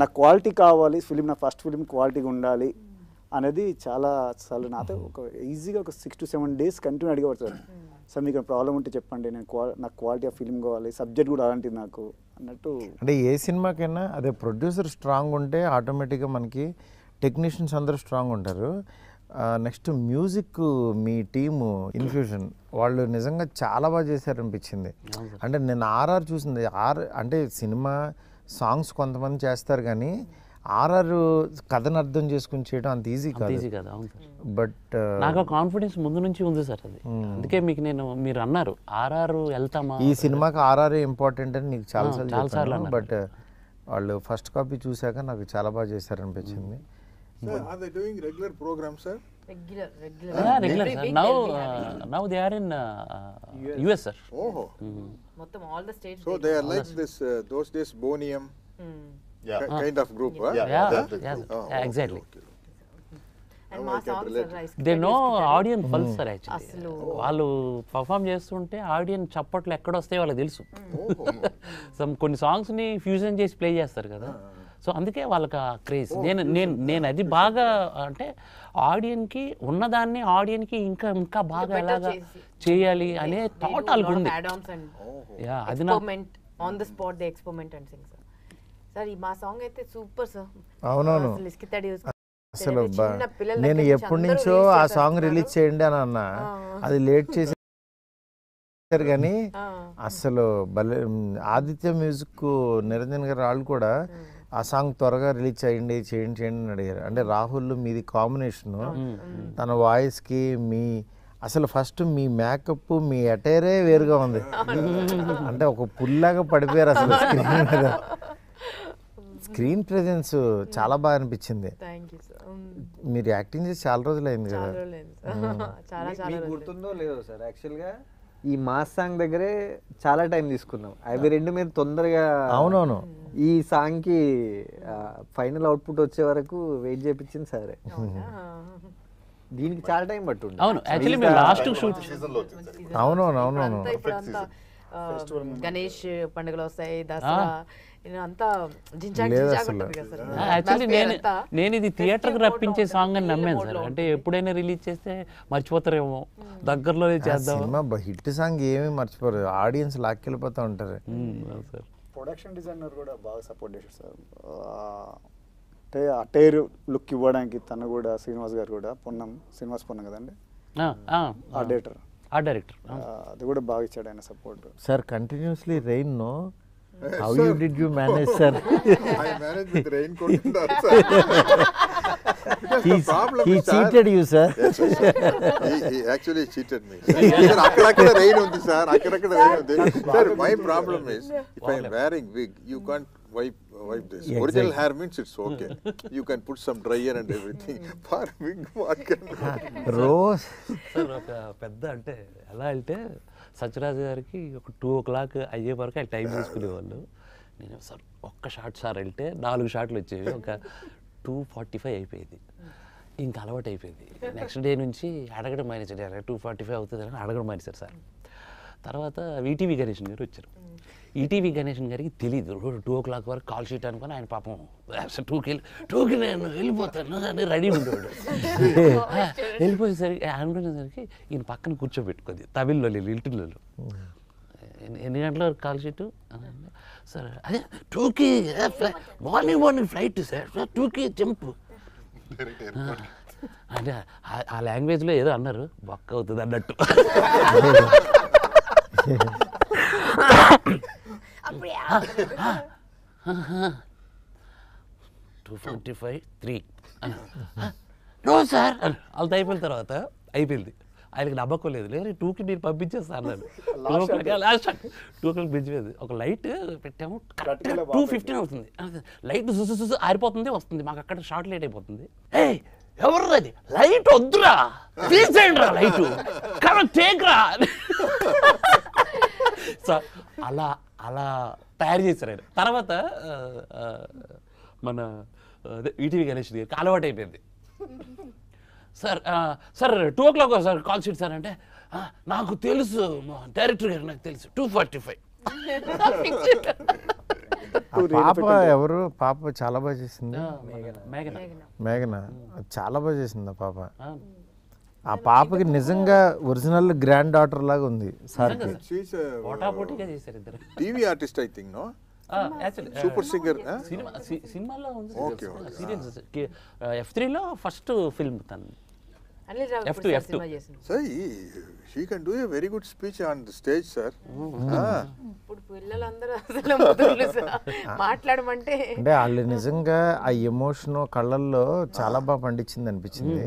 నాకు క్వాలిటీ కావాలి, ఫిలిం నా ఫస్ట్ ఫిలిం క్వాలిటీగా ఉండాలి అనేది చాలా అసలు నాతో ఒక ఈజీగా ఒక 6 to 7 days కంటిన్యూ అడిగబడతారు. సార్ మీకు ప్రాబ్లం ఉంటే చెప్పండి, నేను నాకు క్వాలిటీ ఆఫ్ ఫిలిం కావాలి, సబ్జెక్ట్ కూడా అలాంటిది నాకు అన్నట్టు. అంటే ఏ సినిమాకైనా అదే ప్రొడ్యూసర్ స్ట్రాంగ్ ఉంటే ఆటోమేటిక్గా మనకి టెక్నీషియన్స్ అందరూ స్ట్రాంగ్ ఉంటారు. నెక్స్ట్ మ్యూజిక్ మీ టీము ఇన్ఫ్యూజన్ వాళ్ళు నిజంగా చాలా బాగా చేశారనిపించింది. అంటే నేను ఆర్ఆర్ చూసింది, అంటే సినిమా సాంగ్స్ కొంతమంది చేస్తారు కానీ ఆర్ఆర్ కథను అర్థం చేసుకుని చేయడం అంత ఈజీ కాదు. అవును సార్. బట్ నాకు కాన్ఫిడెన్స్ ముందు నుంచి ఉంది సార్ అది. అందుకే మీకు మీరు అన్నారు ఆర్ఆర్ వెళ్తామా, ఈ సినిమాకి ఆర్ఆర్ ఇంపార్టెంట్ అని నీకు చాలాసార్లు అన్నారు. బట్ వాళ్ళు ఫస్ట్ కాపీ చూశాక నాకు చాలా బాగా చేశారనిపించింది. Are they doing regular programs, sir? Regular. Regular sir. Now they are in US sir. Oh. Mottam all the states. So they are like this those days Bonium kind of group, huh? Yeah, exactly. And మా songs are rice. They know audience pulse sir. Actually వాళ్ళు perform చేస్తుంటే ఆడియన్ చప్పట్లు ఎక్కడ వస్తాయో వాళ్ళకి తెలుసు. కొన్ని సాంగ్స్ని fusion చేసి ప్లే చేస్తారు కదా, సో అందుకే వాళ్ళకి ఆ క్రేజ్. నేను అది బాగా అంటే ఆడియన్కి ఉన్నదాన్ని ఆడియన్కి ఇంకా బాగా ఎలాగా చేయాలి అనే థాట్ వాళ్ళకి ఉంది. అది experiment on the spot, they experiment and sing sir. Sir ఈ మా సాంగ్ అయితే సూపర్ సార్. అవునవును. అసలు నేను ఎప్పటి నుంచో ఆ సాంగ్ రిలీజ్ చేయండి అని అన్నా, అది లేట్ చేశారు కానీ అసలు భలే. ఆదిత్య మ్యూజిక్ నిరంజన్ గారు వాళ్ళు కూడా ఆ సాంగ్ త్వరగా రిలీజ్ చేయండి అని అడిగారు. అంటే రాహుల్ మీది కాంబినేషను, తన వాయిస్కి అసలు ఫస్ట్ మీ మేకప్ మీ అటైరే వేరుగా ఉంది. అంటే ఒక పుల్లాగా పడిపోయారు అసలు స్క్రీన్ మీద. స్క్రీన్ ప్రెజెన్స్ చాలా బాగా అనిపించింది. మీరు యాక్టింగ్ చేసి చాలా రోజులు అయింది కదా. మీకు గుర్తుందో లేదో సార్, యాక్చువల్గా ఈ మాస్ సాంగ్ దగ్గరే చాలా టైం తీసుకున్నాం. అవి రెండు మీరు తొందరగా అవునవును ఈ సాంగ్ కి ఫైనల్ అవుట్పుట్ వచ్చే వరకు వెయిట్ చేయించింది సరే. దీనికి చాలా టైం పట్టుండే. అవును యాక్చువల్లీ మేము లాస్ట్ షూట్ అవునవును గణేష్ పండుగలు వస్తాయి, దసరా అంతా యాక్చువల్లీ నేను ఇది థియేటర్కి రప్పించే సాంగ్ అని నమ్మాను సార్. అంటే ఎప్పుడైనా రిలీజ్ చేస్తే మర్చిపోతారేమో, దగ్గరలోనే చేద్దాం. సినిమా హిట్ సాంగ్ ఏమీ మర్చిపోరు, ఆడియన్స్ లాక్కెళ్ళిపోతూ ఉంటారు సార్. ప్రొడక్షన్ డిజైనర్ కూడా బాగా సపోర్ట్ చేశారు సార్. అంటే అటైర్ లుక్ ఇవ్వడానికి తను కూడా శ్రీనివాస్ గారు కూడా శ్రీనివాస్ పొన్నం కదండి ఆ డైరెక్టర్, అది కూడా బాగా ఇచ్చాడు ఆయన support. Sir continuously rain no, how did you manage sir? I managed with rain kottundar sir. He cheated you sir. Yes, he actually cheated me sir. akkada rain undi sir, akkada rain undi sir. My problem is if I am wearing wig you can't wipe this. Original hair means it's okay, you can put some dryer and everything. For wig what can rose sir oka pedda ante ela అంటే సత్యరాజు గారికి ఒక 2 o'clock అయ్యే వరకు ఆయన time తీసుకునేవాళ్ళు. నేను sir ఒక్క shot sir వెళ్తే 4 షాట్లు వచ్చేవి, ఒక 2:45 అయిపోయేది. ఇంకా అలవాటు అయిపోయింది. నెక్స్ట్ డే నుంచి అడగడం మానేసాడు, 2:45 అవుతుంది అని అడగడం మానేశారు సార్. తర్వాత ఈటీవీ గణేషన్ గారు వచ్చారు. ఈటీవీ గణేషన్ గారికి తెలియదు 2 o'clock వరకు కాల్ షీట్ అనుకుని ఆయన పాపం 2కి నేను వెళ్ళిపోతాను అని రెడీ ఉండేవాడు. వెళ్ళిపోయేసరికి అనుకునేసరికి ఈయన పక్కన కూర్చోబెట్టుకుంది తమిళ్లో ఇంటిలో. ఎన్ని గంటల వరకు కాల్ షీట్ సార్? అదే 2కి మార్నింగ్ ఫ్లైట్ సార్, 2కి జంప్ అంటే ఆ లాంగ్వేజ్లో ఏదో అన్నారు, బొక్క అవుతుంది అన్నట్టు. 2:45 3 నో సార్ వాళ్ళతో అయిపోయిన తర్వాత అయిపోయింది. ఆయనకి నమ్మకం లేదు, లేదు 2కి మీరు పంపించేస్తారు అన్నాడు. 2 o'clock బ్రిడ్జ్ మీద ఒక లైట్ పెట్టాము, 2:15 అవుతుంది. లైట్ చూసి ఆరిపోతుంది వస్తుంది, మాకు అక్కడ షార్ట్ లేట్ అయిపోతుంది. ఎవరు అది లైట్ వద్దురా తీసేయండి రా లైట్ టేక్రా. సో అలా తయారు చేశారు ఆయన. తర్వాత మన ఈటీవీ గణేష్ గారికి అలవాటు అయిపోయింది. Sir 2 o'clock sir call sheet sir అంటే, నాకు తెలుసు డైరెక్టర్ గారు, నాకు తెలుసు 2:45. పాప ఎవరు? పాప చాలా బాగా చేసింది. మేఘన చాలా బాగా చేసింది ఆ పాప. ఆ పాపకి నిజంగా ఒరిజినల్ గ్రాండ్ డాటర్ లాగా ఉంది సార్కి. పోటాపోటీగా చేశారు ఇద్దరు. TV artist I think. No super singer. సినిమాలో ఉంది, సీరియల్స్. F3లో ఫస్ట్ ఫిల్మ్ తను. F2. Sir, she can do a very good speech on the stage, sir. ఇప్పుడు పిల్లలందరూ అసలు ముదురులు సార్ మాట్లాడమంటే. అంటే వాళ్ళు నిజంగా ఆ ఎమోషన్ కళ్ళల్లో చాలా బాగా పండించింది అనిపించింది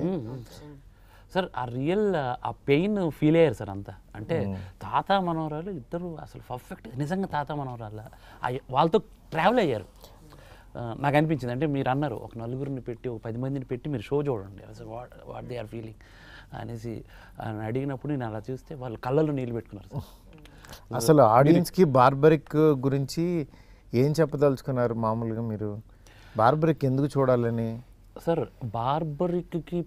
సార్. ఆ రియల్ ఆ పెయిన్ ఫీల్ అయ్యారు సార్ అంతా. అంటే తాత మనవరాలు ఇద్దరు అసలు పర్ఫెక్ట్, నిజంగా తాత మనవరాలు వాళ్ళతో ట్రావెల్ అయ్యారు. నాకు అనిపించింది, అంటే మీరు అన్నారు ఒక నలుగురిని పెట్టి ఒక 10 మందిని పెట్టి మీరు షో చూడండి అసలు వాట్ దే ఆర్ ఫీలింగ్ అనేసి అడిగినప్పుడు నేను అలా చూస్తే వాళ్ళు కళ్ళలో నీళ్ళు పెట్టుకున్నారు సార్. అసలు ఆడియన్స్కి బార్బరిక్ గురించి ఏం చెప్పదలుచుకున్నారు మామూలుగా మీరు? బార్బరిక్ ఎందుకు చూడాలని? సార్ బార్బరిక్కి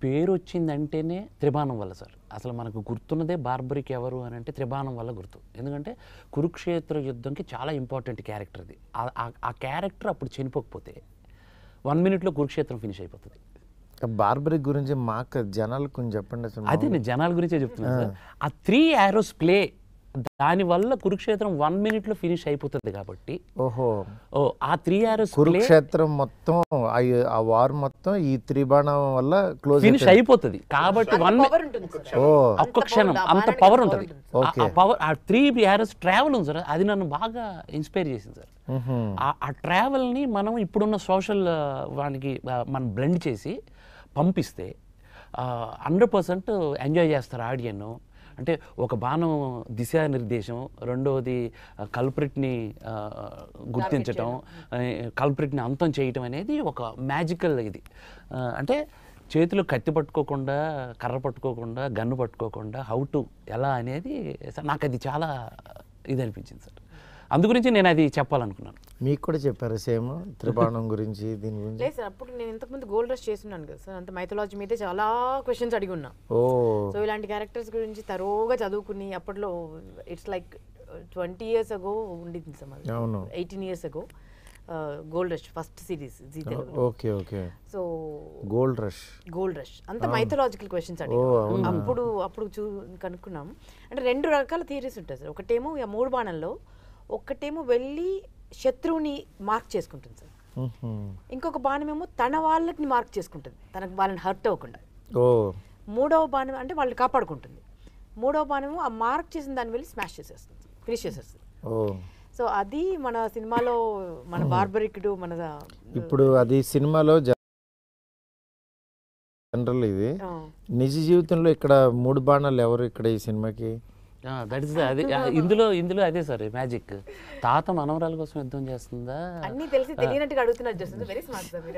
పేరు వచ్చిందంటేనే త్రిబాణం వల్ల సార్. అసలు మనకు గుర్తున్నదే బార్బరిక్ ఎవరు అని అంటే త్రిబాణం వల్ల గుర్తు. ఎందుకంటే కురుక్షేత్ర యుద్ధంకి చాలా ఇంపార్టెంట్ క్యారెక్టర్ అది. ఆ క్యారెక్టర్ అప్పుడు చనిపోకపోతే 1 minute కురుక్షేత్రం ఫినిష్ అయిపోతుంది. బార్బరిక్ గురించి మాకు జనాలకు కొంచెం చెప్పండి అసలు. అదే నేను జనాల గురించే చెప్తున్నాను సార్. ఆ 3 arrows ప్లే దానివల్ల కురుక్షేత్రం 1 minute ఫినిష్ అయిపోతుంది కాబట్టి. ఓహో, ఆ 3 arrows కురుక్షేత్రం మొత్తం ఆ వార్ మొత్తం ఈ త్రిబాణం వల్ల క్లోజ్ ఫినిష్ అయిపోతుంది కాబట్టి ఒక్క క్షణం అంత పవర్ ఉంటుంది. ఆ పవర్, ఆ 3 arrows ట్రావెల్ ఉంది సార్, అది నన్ను బాగా ఇన్స్పైర్ చేసింది సార్. ఆ ట్రావెల్ని మనం ఇప్పుడున్న సోషల్ వానికి మనం బ్లెండ్ చేసి పంపిస్తే 100% ఎంజాయ్ చేస్తారు ఆడియన్. అంటే ఒక బాణం దిశానిర్దేశం, రెండవది కల్ప్రిట్ని గుర్తించటం, కల్ప్రిట్ని అంతం చేయటం అనేది ఒక మ్యాజికల్ ఇది. అంటే చేతిలో కత్తి పట్టుకోకుండా, కర్ర పట్టుకోకుండా, గన్ను పట్టుకోకుండా హౌ టు ఎలా అనేది నాకు అది చాలా ఇది అనిపించింది సార్. అందుగురించి నేను అది చెప్పాలనుకున్నాను. మీకు కూడా చెప్పారు సేమ్ త్రిబాణం గురించి దీని గురించి? లేదు సార్, అప్పుడు నేను ఇంతకుముందు గోల్డ్ రష్ చేస్తున్నాను కదా సార్, అంత మైథాలజీ మీదే చాలా క్వశ్చన్స్ అడిగి ఉన్నా. సో ఇలాంటి క్యారెక్టర్స్ గురించి తరోగా చదువుకుని అప్పట్లో ఇట్స్ లైక్ 20 years ago ఉండింది sir, 18 years ago gold rush first series Zee Telugu. Okay okay. So gold rush అంత మైథాలజికల్ క్వశ్చన్స్ అడిగి అప్పుడు కనుక్కున్నాం. అంటే 2 రకాల థియరీస్ ఉంటాయి సార్. ఒకటేమో 3 బాణంలో ఒక్కటేమో వెళ్ళి శత్రువుని మార్క్ చేసుకుంటుంది సార్, ఇంకొక బాణం ఏమో తన వాళ్ళని మార్క్ చేసుకుంటుంది, తనకు వాళ్ళని హర్ట్ అవ్వకుండా. 3వ బాణం అంటే వాళ్ళని కాపాడుకుంటుంది. 3వ బాణం ఆ మార్క్ చేసిన దాన్ని వెళ్ళి స్మాష్ చేసేస్తుంది, ఫినిష్ చేసేస్తుంది. సో అది మన సినిమాలో మన బార్బరిక్డు మన ఇప్పుడు అది సినిమాలో జనరల్, ఇది నిజ జీవితంలో ఇక్కడ 3 బాణాలు ఎవరు ఇక్కడ ఈ సినిమాకి? దట్ ఇస్ అదే ఇందులో అదే సార్ మ్యాజిక్. తాత మనవరాల కోసం యుద్ధం చేస్తుందా అన్ని తెలిసి తెలియనట్టుగా అడుగుతున్నారు. జస్ట్ వెరీ స్మార్ట్ సార్ మీరు.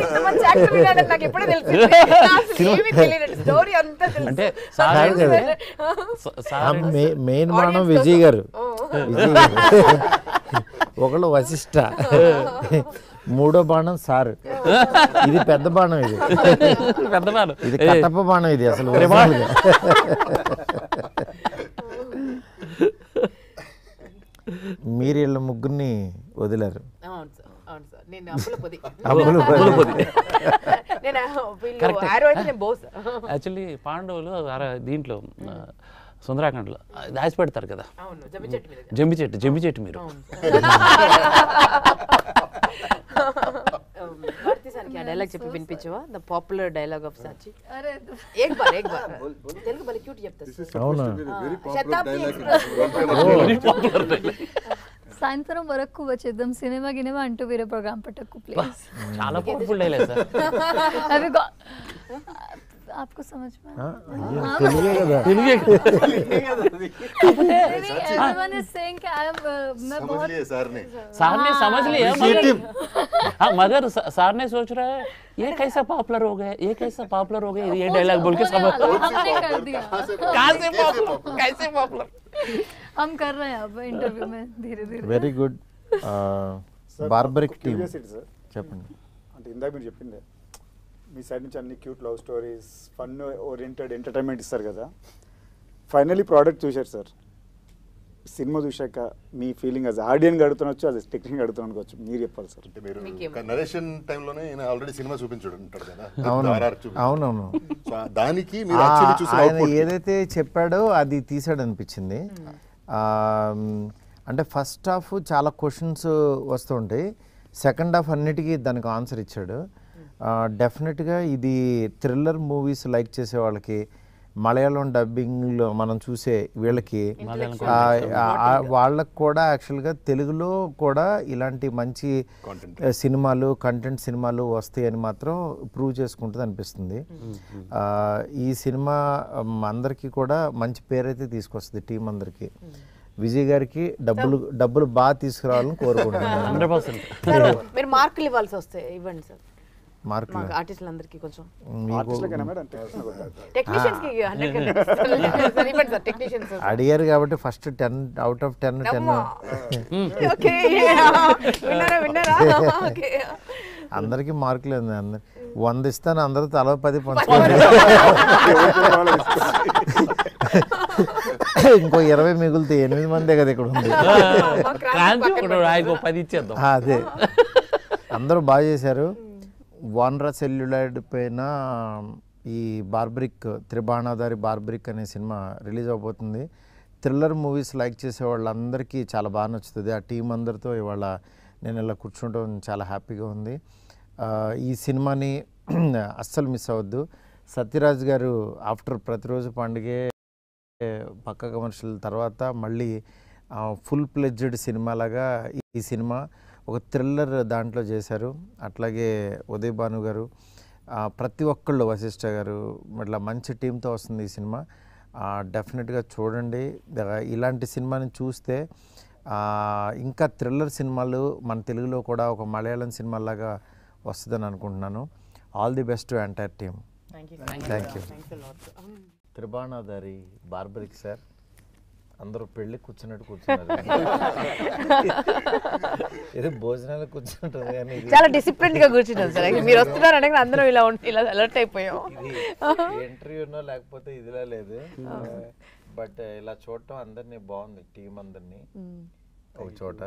ఇంతమంది యాక్టర్ వినాలని నాకు ఎప్పుడూ తెలిసింది, ఏమీ తెలియనట్టు స్టోరీ అంతా తెలుసు. అంటే మెయిన్ బాణం విజయ్ గారు, ఒకళ్ళు వశిష్ట, 3వ బాణం సార్. ఇది పెద్ద బాణం, ఇది కట్టప్ప బాణం, ఇది అసలు మీరు వీళ్ళ ముగ్గురిని వదిలారు. యాక్చువల్లీ పాండవులు దీంట్లో సుందరాఖండ్లో దాచి పెడతారు కదా జంబి చెట్టు మీరు. డైలాగ్ చెప్పి వినిపించవా? The popular dialogue of Sachi. ఏక్ బార్ తెలుగు బలి క్యూట్ చెప్తారు. సాయంత్రం వరకు వచ్చేద్దాం, సినిమా గినిమా అంటూ వేరే ప్రోగ్రామ్ పెట్టకు ప్లీజ్. చాలా పవర్ఫుల్ డైలాగ్ సార్. आपको समझ में everyone is saying कि मैं बहुत सार ने समझ लिया मगर सार ने सोच रहा है ये कैसा पॉपुलर हो गया, ये कैसा पॉपुलर हो गया, ये डायलॉग बोल के समझ हमने कर दिया। कहां से पॉपुलर, कैसे पॉपुलर हम कर रहे हैं अब इंटरव्यू में धीरे धीरे. Very good. బార్బరిక్ టీమ్ చెప్పండి. అంటే ఇందాక మీరు చెప్పింది మీ సైడ్ నుంచి అన్ని cute love stories, fun oriented entertainment ఇస్తారు కదా, ఫైనలీ ప్రోడక్ట్ చూశారు సార్. సినిమా చూశాక మీ ఫీలింగ్ యాజ్ ఆడియన్స్ అడుగుతున్నచ్చు అది టెక్నిక్ అడుగుతున్నచ్చు మీరు చెప్పాలి సార్. అంటే మీరు నరేషన్ టైంలోనే ఆయన ఆల్రెడీ సినిమా చూపించాడు ఉంటాడు కదా, అవునవును. సో దానికి మీరు యాక్చువల్లీ చూసిన ఆయన output. ఏదైతే చెప్పాడో అది తీసాడు అనిపించింది. అంటే ఫస్ట్ హాఫ్ చాలా క్వశ్చన్స్ వస్తుంటాయి, సెకండ్ హాఫ్ అన్నిటికీ దానికి ఆన్సర్ ఇచ్చాడు. డెఫినెట్గా ఇది థ్రిల్లర్ మూవీస్ లైక్ చేసే వాళ్ళకి, మలయాళం డబ్బింగ్లో మనం చూసే వీళ్ళకి, వాళ్ళకు కూడా యాక్చువల్గా తెలుగులో కూడా ఇలాంటి మంచి సినిమాలు, కంటెంట్ సినిమాలు వస్తాయని మాత్రం ప్రూవ్ చేసుకుంటుంది అనిపిస్తుంది. ఈ సినిమా అందరికీ కూడా మంచి పేరైతే తీసుకొస్తుంది టీం అందరికీ. విజయ్ గారికి డబ్బులు బాగా తీసుకురావాలని కోరుకుంటున్నాను. 100%. మీరు మార్కులు ఇవ్వాల్సి వస్తే ఇవ్వండి సార్, మార్కులు ఆర్టిస్టులందరికీ కొంచెం. అడిగారు కాబట్టి ఫస్ట్ 10 out of 10 అందరికి మార్కులు 100 ఇస్తాను, అందరూ తల 10 పంచుకోండి, ఇంకో 20 మిగులుతాయి. 8 మందే కదా ఇక్కడ ఉంది. అదే అందరూ బాగా చేశారు. వానరా సెల్యులాయిడ్ పైన ఈ బార్బరిక్, త్రిబాణాధారి బార్బరిక్ అనే సినిమా రిలీజ్ అవబోతుంది. థ్రిల్లర్ మూవీస్ లైక్ చేసే వాళ్ళందరికీ చాలా బాగా నచ్చుతుంది. ఆ టీం అందరితో ఇవాళ నేను ఇలా కూర్చుంటాం చాలా హ్యాపీగా ఉంది. ఈ సినిమాని అస్సలు మిస్ అవ్వద్దు. సత్యరాజ్ గారు ఆఫ్టర్ ప్రతిరోజు పండుగే పక్క కమర్షియల్ తర్వాత మళ్ళీ ఫుల్ ప్లెడ్జ్డ్ సినిమాలాగా ఈ సినిమా ఒక థ్రిల్లర్ దాంట్లో చేశారు. అట్లాగే ఉదయ్ భాను గారు, ప్రతి ఒక్కళ్ళు, వశిష్ఠ గారు, ఇట్లా మంచి టీంతో వస్తుంది ఈ సినిమా. డెఫినెట్గా చూడండి. ఇలాంటి సినిమాని చూస్తే ఇంకా థ్రిల్లర్ సినిమాలు మన తెలుగులో కూడా ఒక మలయాళం సినిమాలాగా వస్తుందని అనుకుంటున్నాను. All the best to entire team. Thank you. Tribanadhari Barbarik sir, అందరూ పెళ్ళి కూర్చున్నట్టు కూర్చున్నారు. ఏదో భోజనాలు కూర్చుంటుంది కానీ చాలా డిసిప్లిన్ గా కూర్చుంటాం సార్. మీరు వస్తున్నారు అంటే అందరం ఇలా అలర్ట్ అయిపోయాం. ఇంటర్వ్యూనో లేకపోతే ఇదిలా లేదు, బట్ ఇలా చూడటం అందరినీ బాగుంది, టీం అందరినీ ఒక చోట.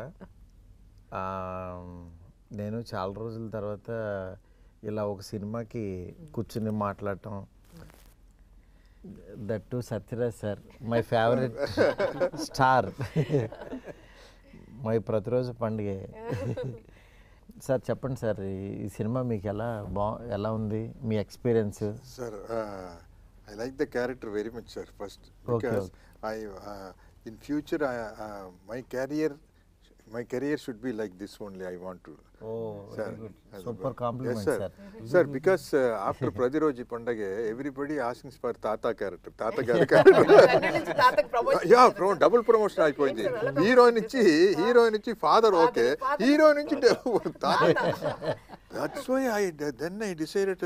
నేను చాలా రోజుల తర్వాత ఇలా ఒక సినిమాకి కూర్చుని మాట్లాడటం, that to Sathyaraj sir, my favourite star, my Prathiroju Pandage. Sir చెప్పండి సార్, ఈ సినిమా మీకు ఎలా ఉంది, మీ experience? Sir, I like the character very much, sir, first, because in future my career should be like this only. I want to. Oh, sir, very good. Super compliment, yes, sir. Sir, because after Pradiroji Pandage, everybody asking for Tata character. Yeah, double promotion అయిపోయింది. Heroine ఇచ్చి father okay, heroine ఇచ్చి తాత. That's why I decided